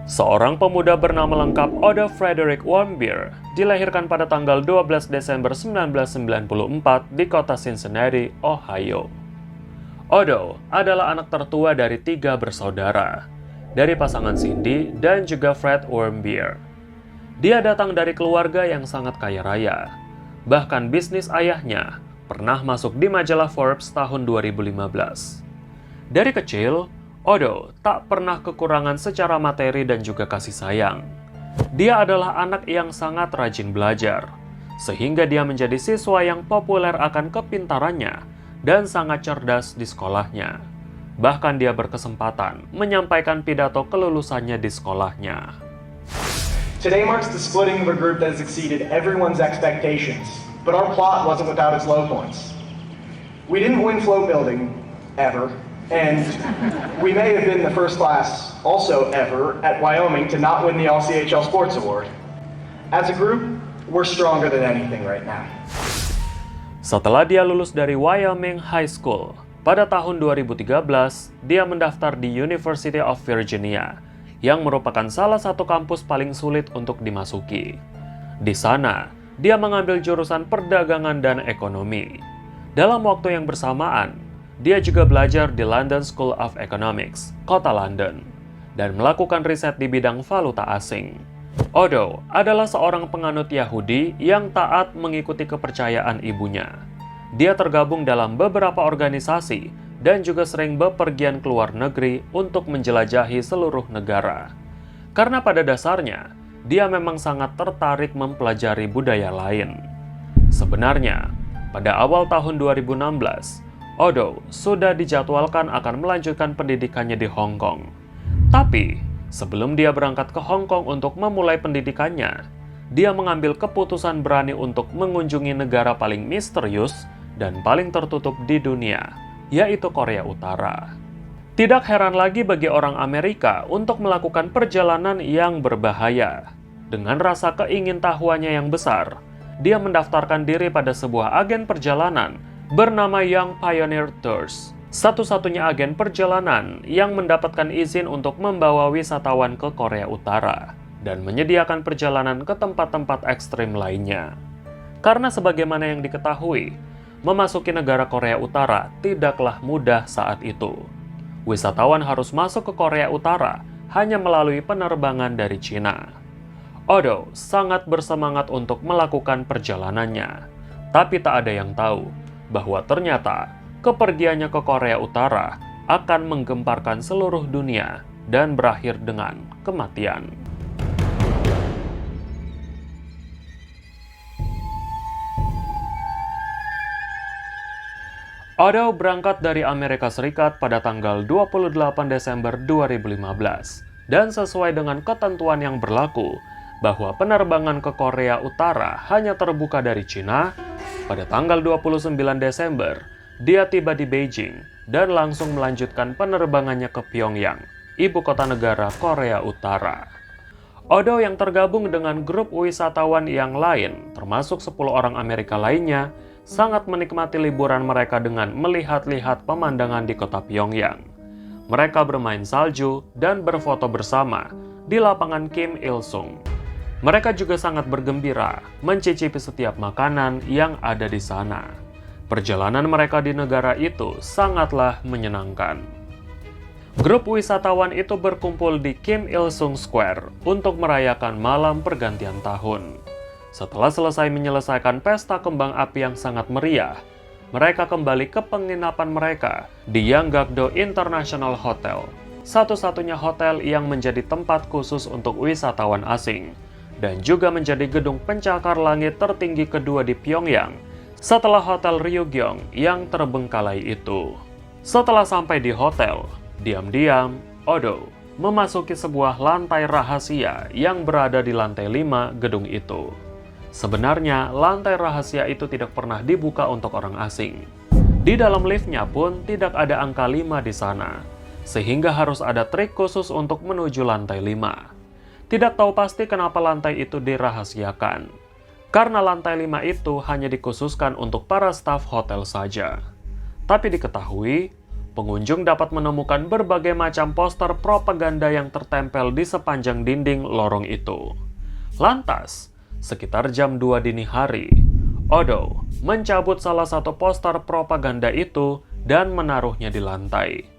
Seorang pemuda bernama lengkap Odo Frederick Warmbier dilahirkan pada tanggal 12 Desember 1994 di kota Cincinnati, Ohio. Odo adalah anak tertua dari 3 bersaudara, dari pasangan Cindy dan juga Fred Warmbier. Dia datang dari keluarga yang sangat kaya raya. Bahkan bisnis ayahnya pernah masuk di majalah Forbes tahun 2015. Dari kecil, Odo tak pernah kekurangan secara materi dan juga kasih sayang. Dia adalah anak yang sangat rajin belajar, sehingga dia menjadi siswa yang populer akan kepintarannya dan sangat cerdas di sekolahnya. Bahkan dia berkesempatan menyampaikan pidato kelulusannya di sekolahnya. Today marks the splitting of a group that has exceeded everyone's expectations, but our plot wasn't without its low points. We didn't win float building, ever. And we may have been the first class also ever at Wyoming to not win the All-CHL Sports Award. As a group, we're stronger than anything right now. Setelah dia lulus dari Wyoming High School, pada tahun 2013, dia mendaftar di University of Virginia, yang merupakan salah satu kampus paling sulit untuk dimasuki. Di sana, dia mengambil jurusan perdagangan dan ekonomi. Dalam waktu yang bersamaan, dia juga belajar di London School of Economics, kota London, dan melakukan riset di bidang valuta asing. Odo adalah seorang penganut Yahudi yang taat mengikuti kepercayaan ibunya. Dia tergabung dalam beberapa organisasi dan juga sering bepergian ke luar negeri untuk menjelajahi seluruh negara. Karena pada dasarnya, dia memang sangat tertarik mempelajari budaya lain. Sebenarnya, pada awal tahun 2016, Odo sudah dijadwalkan akan melanjutkan pendidikannya di Hong Kong. Tapi, sebelum dia berangkat ke Hong Kong untuk memulai pendidikannya, dia mengambil keputusan berani untuk mengunjungi negara paling misterius dan paling tertutup di dunia, yaitu Korea Utara. Tidak heran lagi bagi orang Amerika untuk melakukan perjalanan yang berbahaya. Dengan rasa keingintahuannya yang besar, dia mendaftarkan diri pada sebuah agen perjalanan bernama Young Pioneer Tours, satu-satunya agen perjalanan yang mendapatkan izin untuk membawa wisatawan ke Korea Utara dan menyediakan perjalanan ke tempat-tempat ekstrim lainnya. Karena sebagaimana yang diketahui, memasuki negara Korea Utara tidaklah mudah saat itu. Wisatawan harus masuk ke Korea Utara hanya melalui penerbangan dari Cina. Odo sangat bersemangat untuk melakukan perjalanannya, tapi tak ada yang tahu bahwa ternyata kepergiannya ke Korea Utara akan menggemparkan seluruh dunia dan berakhir dengan kematian. Odo berangkat dari Amerika Serikat pada tanggal 28 Desember 2015 dan sesuai dengan ketentuan yang berlaku bahwa penerbangan ke Korea Utara hanya terbuka dari Cina. Pada tanggal 29 Desember, dia tiba di Beijing dan langsung melanjutkan penerbangannya ke Pyongyang, ibu kota negara Korea Utara. Odo yang tergabung dengan grup wisatawan yang lain, termasuk 10 orang Amerika lainnya, sangat menikmati liburan mereka dengan melihat-lihat pemandangan di kota Pyongyang. Mereka bermain salju dan berfoto bersama di lapangan Kim Il-sung. Mereka juga sangat bergembira mencicipi setiap makanan yang ada di sana. Perjalanan mereka di negara itu sangatlah menyenangkan. Grup wisatawan itu berkumpul di Kim Il-sung Square untuk merayakan malam pergantian tahun. Setelah selesai menyelesaikan pesta kembang api yang sangat meriah, mereka kembali ke penginapan mereka di Yanggakdo International Hotel, satu-satunya hotel yang menjadi tempat khusus untuk wisatawan asing, dan juga menjadi gedung pencakar langit tertinggi kedua di Pyongyang setelah Hotel Ryugyong yang terbengkalai itu. Setelah sampai di hotel, diam-diam Odo memasuki sebuah lantai rahasia yang berada di lantai 5 gedung itu. Sebenarnya, lantai rahasia itu tidak pernah dibuka untuk orang asing. Di dalam liftnya pun tidak ada angka 5 di sana, sehingga harus ada trik khusus untuk menuju lantai 5. Tidak tahu pasti kenapa lantai itu dirahasiakan. Karena lantai 5 itu hanya dikhususkan untuk para staf hotel saja. Tapi diketahui, pengunjung dapat menemukan berbagai macam poster propaganda yang tertempel di sepanjang dinding lorong itu. Lantas, sekitar jam 2 dini hari, Odo mencabut salah satu poster propaganda itu dan menaruhnya di lantai.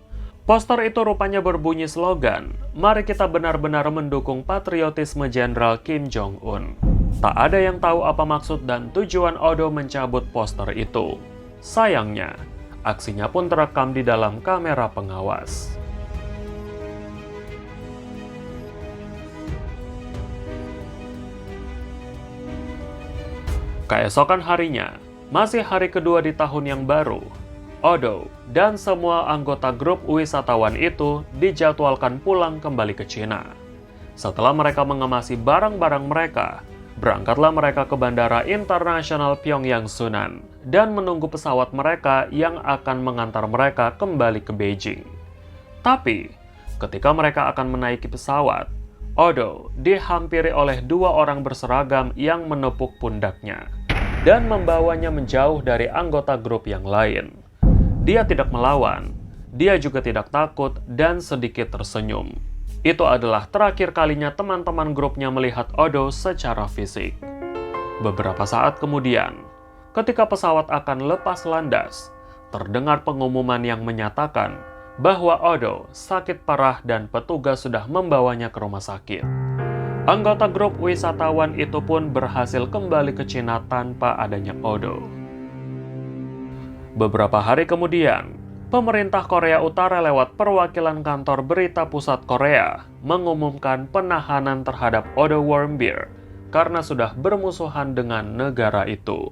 Poster itu rupanya berbunyi slogan, "Mari kita benar-benar mendukung patriotisme Jenderal Kim Jong-un." Tak ada yang tahu apa maksud dan tujuan Odo mencabut poster itu. Sayangnya, aksinya pun terekam di dalam kamera pengawas. Keesokan harinya, masih hari kedua di tahun yang baru, Odo dan semua anggota grup wisatawan itu dijadwalkan pulang kembali ke Cina. Setelah mereka mengemasi barang-barang mereka, berangkatlah mereka ke Bandara Internasional Pyongyang Sunan dan menunggu pesawat mereka yang akan mengantar mereka kembali ke Beijing. Tapi, ketika mereka akan menaiki pesawat, Odo dihampiri oleh dua orang berseragam yang menepuk pundaknya dan membawanya menjauh dari anggota grup yang lain. Dia tidak melawan, dia juga tidak takut dan sedikit tersenyum. Itu adalah terakhir kalinya teman-teman grupnya melihat Odo secara fisik. Beberapa saat kemudian, ketika pesawat akan lepas landas, terdengar pengumuman yang menyatakan bahwa Odo sakit parah dan petugas sudah membawanya ke rumah sakit. Anggota grup wisatawan itu pun berhasil kembali ke Cina tanpa adanya Odo. Beberapa hari kemudian, pemerintah Korea Utara lewat perwakilan kantor berita pusat Korea mengumumkan penahanan terhadap Odo Warmbier karena sudah bermusuhan dengan negara itu.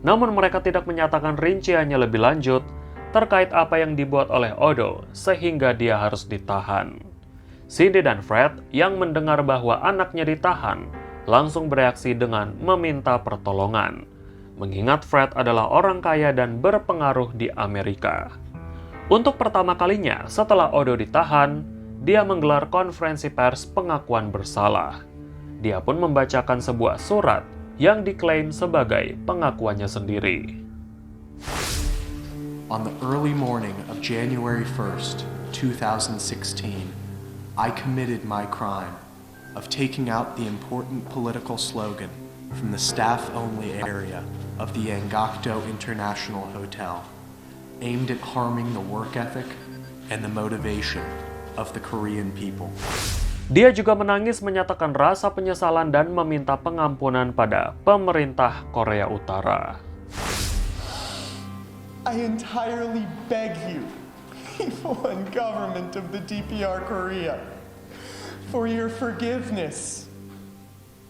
Namun mereka tidak menyatakan rinciannya lebih lanjut terkait apa yang dibuat oleh Odo sehingga dia harus ditahan. Cindy dan Fred yang mendengar bahwa anaknya ditahan langsung bereaksi dengan meminta pertolongan, mengingat Fred adalah orang kaya dan berpengaruh di Amerika. Untuk pertama kalinya setelah Odo ditahan, dia menggelar konferensi pers pengakuan bersalah. Dia pun membacakan sebuah surat yang diklaim sebagai pengakuannya sendiri. On the early morning of January 1st, 2016, I committed my crime of taking out the important political slogan from the staff-only area of the Yanggakdo International Hotel, aimed at harming the work ethic and the motivation of the Korean people. Dia juga menangis menyatakan rasa penyesalan dan meminta pengampunan pada pemerintah Korea Utara. I entirely beg you, people and government of the DPR Korea, for your forgiveness.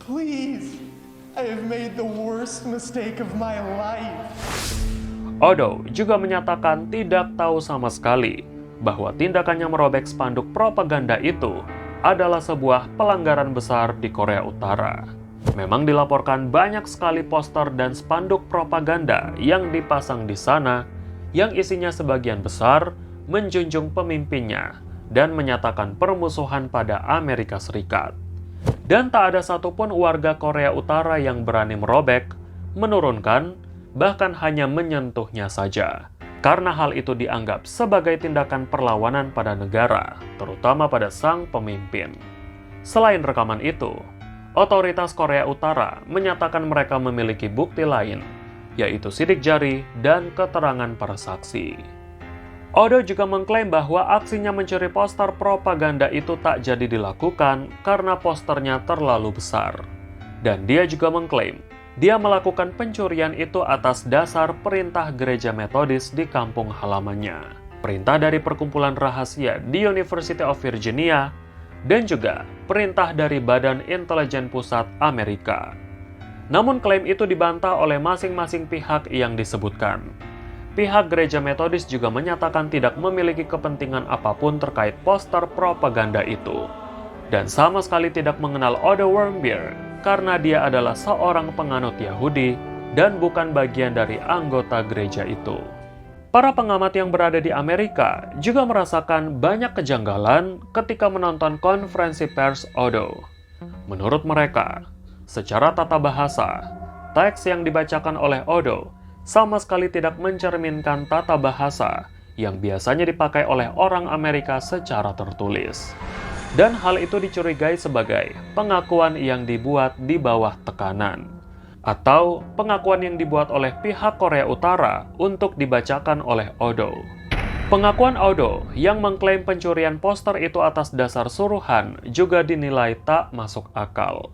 Please, I have made the worst mistake of my life. Odo juga menyatakan tidak tahu sama sekali bahwa tindakannya merobek spanduk propaganda itu adalah sebuah pelanggaran besar di Korea Utara. Memang dilaporkan banyak sekali poster dan spanduk propaganda yang dipasang di sana yang isinya sebagian besar menjunjung pemimpinnya dan menyatakan permusuhan pada Amerika Serikat. Dan tak ada satupun warga Korea Utara yang berani merobek, menurunkan, bahkan hanya menyentuhnya saja. Karena hal itu dianggap sebagai tindakan perlawanan pada negara, terutama pada sang pemimpin. Selain rekaman itu, otoritas Korea Utara menyatakan mereka memiliki bukti lain, yaitu sidik jari dan keterangan para saksi. Odo juga mengklaim bahwa aksinya mencuri poster propaganda itu tak jadi dilakukan karena posternya terlalu besar. Dan dia juga mengklaim dia melakukan pencurian itu atas dasar perintah gereja Metodis di kampung halamannya, perintah dari perkumpulan rahasia di University of Virginia, dan juga perintah dari Badan Intelijen Pusat Amerika. Namun klaim itu dibantah oleh masing-masing pihak yang disebutkan. Pihak gereja Metodis juga menyatakan tidak memiliki kepentingan apapun terkait poster propaganda itu, dan sama sekali tidak mengenal Odo Warmbier karena dia adalah seorang penganut Yahudi dan bukan bagian dari anggota gereja itu. Para pengamat yang berada di Amerika juga merasakan banyak kejanggalan ketika menonton konferensi pers Odo. Menurut mereka, secara tata bahasa, teks yang dibacakan oleh Odo sama sekali tidak mencerminkan tata bahasa yang biasanya dipakai oleh orang Amerika secara tertulis. Dan hal itu dicurigai sebagai pengakuan yang dibuat di bawah tekanan, atau pengakuan yang dibuat oleh pihak Korea Utara untuk dibacakan oleh Odo. Pengakuan Odo yang mengklaim pencurian poster itu atas dasar suruhan juga dinilai tak masuk akal.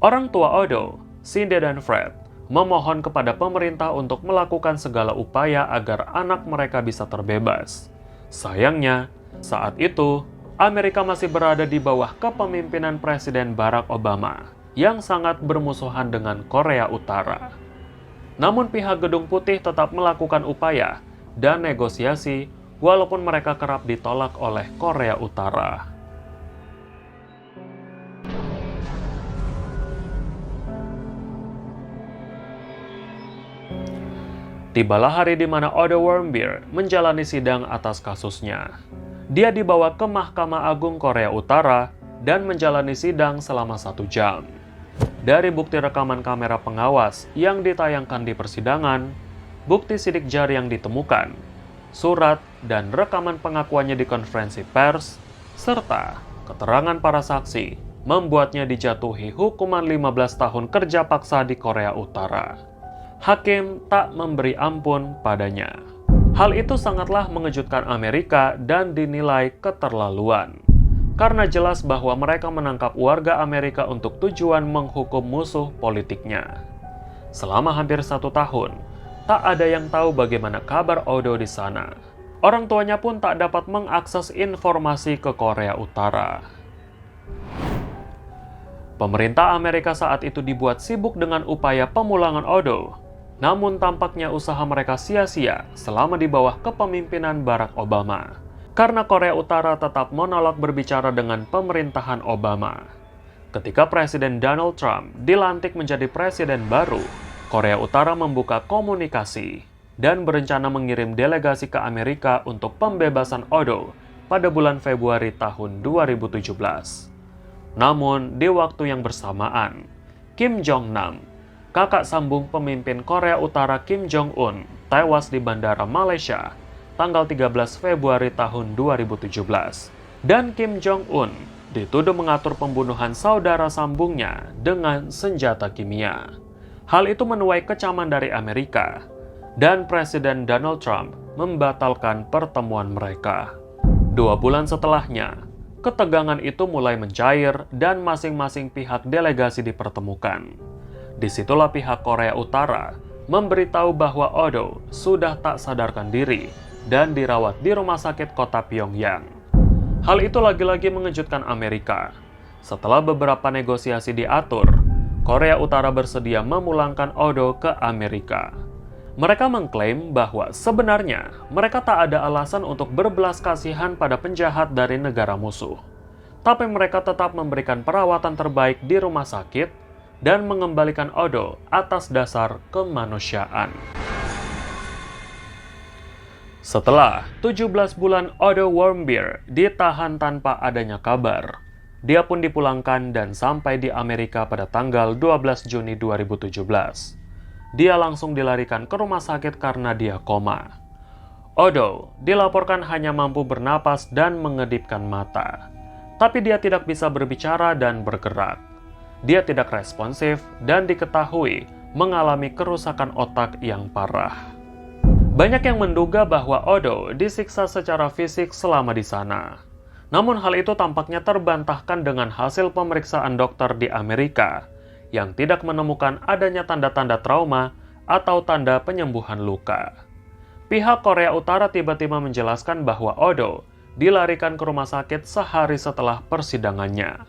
Orang tua Odo, Cindy dan Fred, memohon kepada pemerintah untuk melakukan segala upaya agar anak mereka bisa terbebas. Sayangnya, saat itu, Amerika masih berada di bawah kepemimpinan Presiden Barack Obama yang sangat bermusuhan dengan Korea Utara. Namun pihak Gedung Putih tetap melakukan upaya dan negosiasi walaupun mereka kerap ditolak oleh Korea Utara. Tibalah hari di mana Odo Warmbier menjalani sidang atas kasusnya. Dia dibawa ke Mahkamah Agung Korea Utara dan menjalani sidang selama 1 jam. Dari bukti rekaman kamera pengawas yang ditayangkan di persidangan, bukti sidik jari yang ditemukan, surat dan rekaman pengakuannya di konferensi pers, serta keterangan para saksi membuatnya dijatuhi hukuman 15 tahun kerja paksa di Korea Utara. Hakim tak memberi ampun padanya. Hal itu sangatlah mengejutkan Amerika dan dinilai keterlaluan. Karena jelas bahwa mereka menangkap warga Amerika untuk tujuan menghukum musuh politiknya. Selama hampir 1 tahun, tak ada yang tahu bagaimana kabar Odo di sana. Orang tuanya pun tak dapat mengakses informasi ke Korea Utara. Pemerintah Amerika saat itu dibuat sibuk dengan upaya pemulangan Odo. Namun tampaknya usaha mereka sia-sia selama di bawah kepemimpinan Barack Obama. Karena Korea Utara tetap menolak berbicara dengan pemerintahan Obama. Ketika Presiden Donald Trump dilantik menjadi presiden baru, Korea Utara membuka komunikasi dan berencana mengirim delegasi ke Amerika untuk pembebasan Odo pada bulan Februari tahun 2017. Namun, di waktu yang bersamaan, Kim Jong-nam, kakak sambung pemimpin Korea Utara Kim Jong-un, tewas di Bandara Malaysia tanggal 13 Februari tahun 2017. Dan Kim Jong-un dituduh mengatur pembunuhan saudara sambungnya dengan senjata kimia. Hal itu menuai kecaman dari Amerika, dan Presiden Donald Trump membatalkan pertemuan mereka. 2 bulan setelahnya, ketegangan itu mulai mencair dan masing-masing pihak delegasi dipertemukan. Disitulah pihak Korea Utara memberitahu bahwa Odo sudah tak sadarkan diri dan dirawat di rumah sakit kota Pyongyang. Hal itu lagi-lagi mengejutkan Amerika. Setelah beberapa negosiasi diatur, Korea Utara bersedia memulangkan Odo ke Amerika. Mereka mengklaim bahwa sebenarnya mereka tak ada alasan untuk berbelas kasihan pada penjahat dari negara musuh. Tapi mereka tetap memberikan perawatan terbaik di rumah sakit dan mengembalikan Odo atas dasar kemanusiaan. Setelah 17 bulan Odo Warmbier ditahan tanpa adanya kabar, dia pun dipulangkan dan sampai di Amerika pada tanggal 12 Juni 2017. Dia langsung dilarikan ke rumah sakit karena dia koma. Odo dilaporkan hanya mampu bernapas dan mengedipkan mata. Tapi dia tidak bisa berbicara dan bergerak. Dia tidak responsif dan diketahui mengalami kerusakan otak yang parah. Banyak yang menduga bahwa Odo disiksa secara fisik selama di sana. Namun hal itu tampaknya terbantahkan dengan hasil pemeriksaan dokter di Amerika yang tidak menemukan adanya tanda-tanda trauma atau tanda penyembuhan luka. Pihak Korea Utara tiba-tiba menjelaskan bahwa Odo dilarikan ke rumah sakit sehari setelah persidangannya.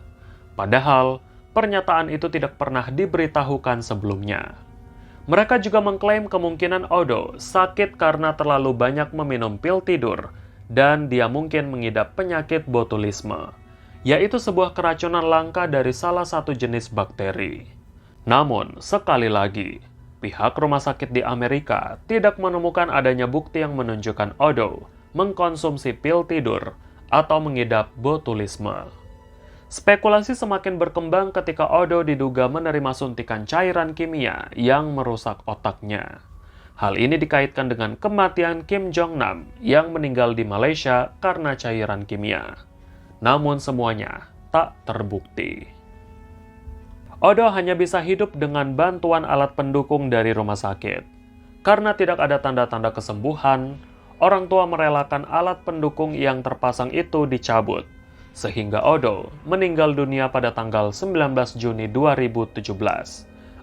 Padahal, pernyataan itu tidak pernah diberitahukan sebelumnya. Mereka juga mengklaim kemungkinan Odo sakit karena terlalu banyak meminum pil tidur dan dia mungkin mengidap penyakit botulisme, yaitu sebuah keracunan langka dari salah satu jenis bakteri. Namun, sekali lagi, pihak rumah sakit di Amerika tidak menemukan adanya bukti yang menunjukkan Odo mengkonsumsi pil tidur atau mengidap botulisme. Spekulasi semakin berkembang ketika Odo diduga menerima suntikan cairan kimia yang merusak otaknya. Hal ini dikaitkan dengan kematian Kim Jong-nam yang meninggal di Malaysia karena cairan kimia. Namun semuanya tak terbukti. Odo hanya bisa hidup dengan bantuan alat pendukung dari rumah sakit. Karena tidak ada tanda-tanda kesembuhan, orang tua merelakan alat pendukung yang terpasang itu dicabut, sehingga Odo meninggal dunia pada tanggal 19 Juni 2017,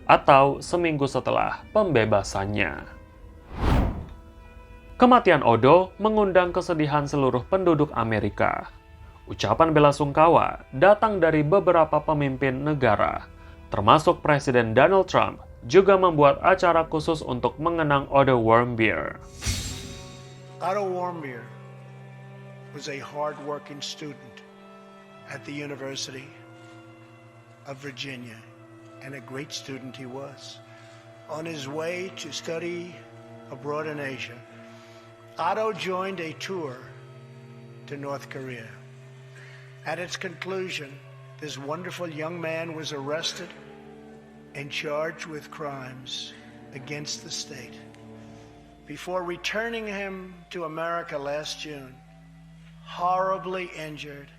atau seminggu setelah pembebasannya. Kematian Odo mengundang kesedihan seluruh penduduk Amerika. Ucapan belasungkawa datang dari beberapa pemimpin negara, termasuk Presiden Donald Trump, juga membuat acara khusus untuk mengenang Odo Warmbier. Otto Warmbier was a hard-working student at the University of Virginia, and a great student he was. On his way to study abroad in Asia, Otto joined a tour to North Korea. At its conclusion, this wonderful young man was arrested and charged with crimes against the state. Before returning him to America last June, horribly injured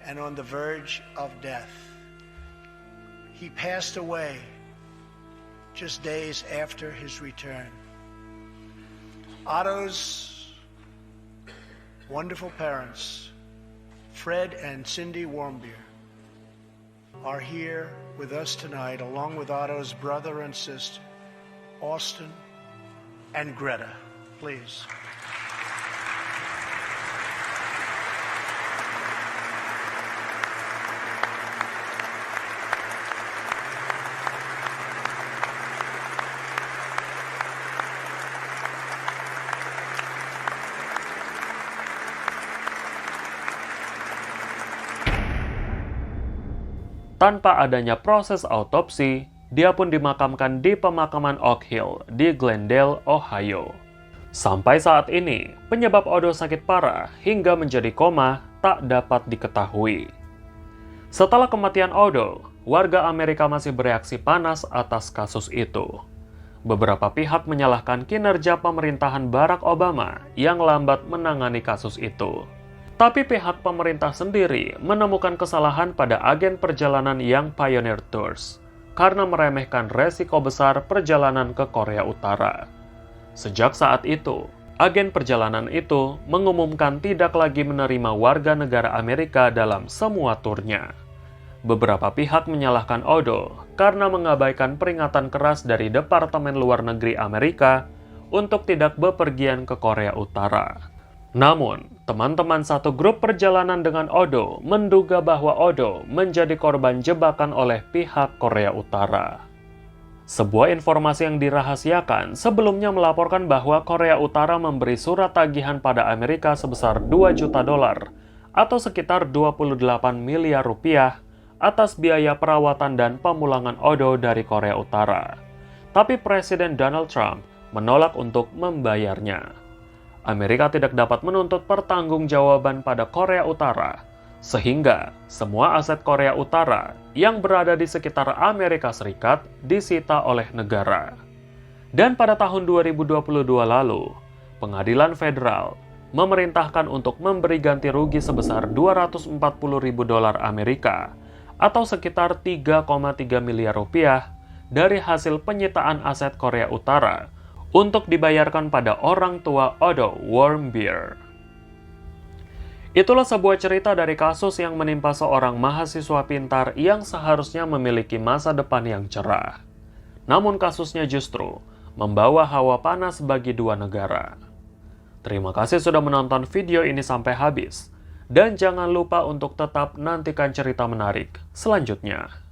and on the verge of death. He passed away just days after his return. Otto's wonderful parents, Fred and Cindy Warmbier, are here with us tonight, along with Otto's brother and sister, Austin and Greta. Please. Tanpa adanya proses autopsi, dia pun dimakamkan di pemakaman Oak Hill di Glendale, Ohio. Sampai saat ini, penyebab Odo sakit parah hingga menjadi koma tak dapat diketahui. Setelah kematian Odo, warga Amerika masih bereaksi panas atas kasus itu. Beberapa pihak menyalahkan kinerja pemerintahan Barack Obama yang lambat menangani kasus itu. Tapi pihak pemerintah sendiri menemukan kesalahan pada agen perjalanan yang Pioneer Tours karena meremehkan resiko besar perjalanan ke Korea Utara. Sejak saat itu, agen perjalanan itu mengumumkan tidak lagi menerima warga negara Amerika dalam semua turnya. Beberapa pihak menyalahkan Odo karena mengabaikan peringatan keras dari Departemen Luar Negeri Amerika untuk tidak bepergian ke Korea Utara. Namun, teman-teman satu grup perjalanan dengan Odo menduga bahwa Odo menjadi korban jebakan oleh pihak Korea Utara. Sebuah informasi yang dirahasiakan sebelumnya melaporkan bahwa Korea Utara memberi surat tagihan pada Amerika sebesar $2 juta atau sekitar 28 miliar rupiah atas biaya perawatan dan pemulangan Odo dari Korea Utara. Tapi Presiden Donald Trump menolak untuk membayarnya. Amerika tidak dapat menuntut pertanggungjawaban pada Korea Utara, sehingga semua aset Korea Utara yang berada di sekitar Amerika Serikat disita oleh negara. Dan pada tahun 2022 lalu, Pengadilan Federal memerintahkan untuk memberi ganti rugi sebesar $240.000 Amerika atau sekitar 3,3 miliar rupiah dari hasil penyitaan aset Korea Utara untuk dibayarkan pada orang tua Odo Warmbier. Itulah sebuah cerita dari kasus yang menimpa seorang mahasiswa pintar yang seharusnya memiliki masa depan yang cerah. Namun kasusnya justru membawa hawa panas bagi dua negara. Terima kasih sudah menonton video ini sampai habis. Dan jangan lupa untuk tetap nantikan cerita menarik selanjutnya.